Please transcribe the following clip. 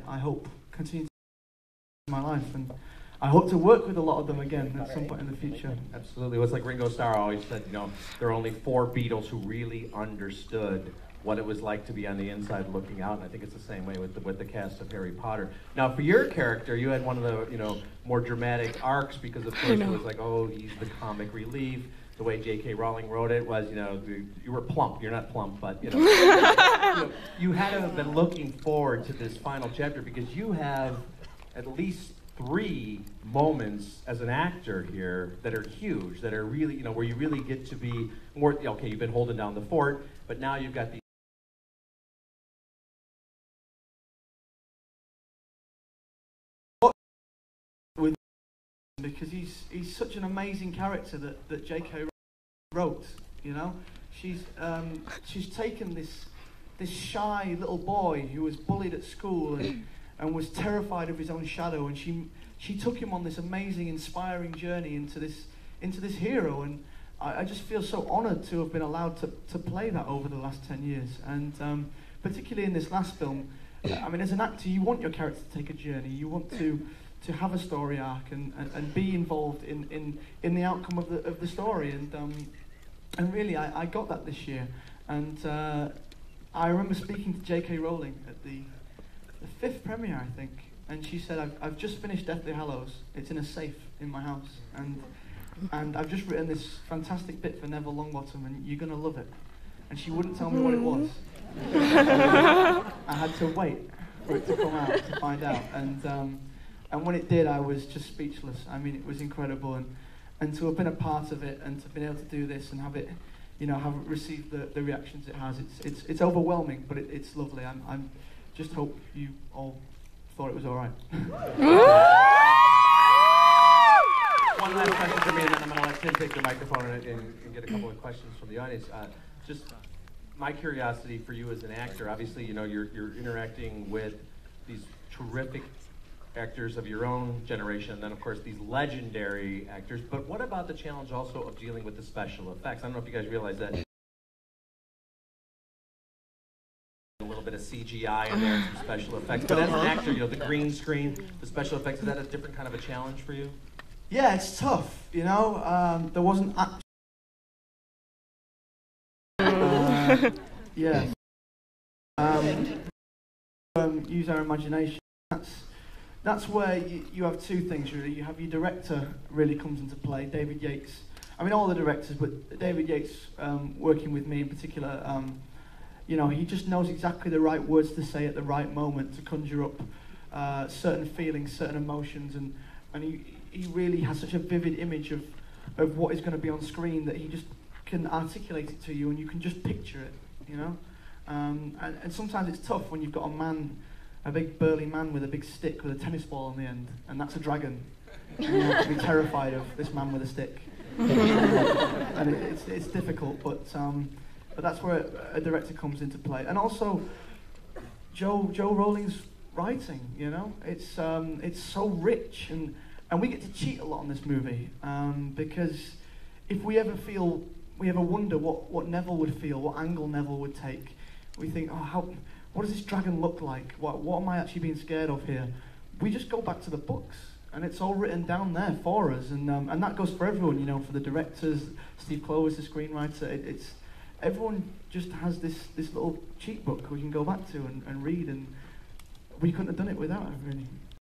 I hope continue to my life, and I hope to work with a lot of them again at some point in the future. Absolutely. Well, it's like Ringo Starr always said, you know, there are only 4 Beatles who really understood what it was like to be on the inside looking out, and I think it's the same way with the cast of Harry Potter. Now, for your character, you had one of the, you know, more dramatic arcs because, of course, it was like, oh, he's the comic relief. The way J.K. Rowling wrote it was, you know, you were plump. You're not plump, but, you know, you had to have been looking forward to this final chapter because you have at least 3 moments as an actor here that are huge, that are really, you know, where you really get to be more, okay, you've been holding down the fort, but now you've got the with because he's such an amazing character that J.K. wrote, you know. She's taken this shy little boy who was bullied at school and was terrified of his own shadow, and she took him on this amazing, inspiring journey into this hero, and I just feel so honoured to have been allowed to play that over the last 10 years, and particularly in this last film. I mean, as an actor, you want your character to take a journey, you want to have a story arc and be involved in the outcome of the story, and really I got that this year, and I remember speaking to J.K. Rowling at the 5th premiere, I think, and she said, I've just finished Deathly Hallows, it's in a safe in my house, and I've just written this fantastic bit for Neville Longbottom, and you're going to love it. And she wouldn't tell me what it was. I had to wait for it to come out to find out, and when it did, I was just speechless. I mean, it was incredible, and to have been a part of it, and to have been able to do this, and have it, you know, have received the reactions it has, it's overwhelming, but it's lovely. I'm just hope you all thought it was all right. One last question for me, and then I'm going to let Tim take the microphone and get a couple of questions from the audience. Just my curiosity for you as an actor. Obviously, you know, you're interacting with these terrific actors of your own generation, and then of course these legendary actors. But what about the challenge also of dealing with the special effects? I don't know if you guys realize that. A little bit of CGI in there and some special effects. But as an actor, you know, the green screen, the special effects, is that a different kind of a challenge for you? Yeah, it's tough, you know. There wasn't yeah. Use our imagination. That's where you have 2 things really. You have your director really comes into play, David Yates. I mean, all the directors, but David Yates working with me in particular. You know, he just knows exactly the right words to say at the right moment to conjure up certain feelings, certain emotions, and he really has such a vivid image of what is going to be on screen that he just can articulate it to you, and you can just picture it, you know. And sometimes it's tough when you've got a big burly man with a big stick with a tennis ball on the end, and that's a dragon. And you have to be terrified of this man with a stick. And it's difficult, but that's where a director comes into play. And also, Joe Rowling's writing, you know, it's so rich, and we get to cheat a lot on this movie, because if we ever wonder what Neville would feel, what angle Neville would take, we think, oh, what does this dragon look like? What am I actually being scared of here? We just go back to the books, and it's all written down there for us, and that goes for everyone, you know, for the directors, Steve Clovis, the screenwriter. Everyone just has this little cheat book we can go back to and read, and we couldn't have done it without it, really.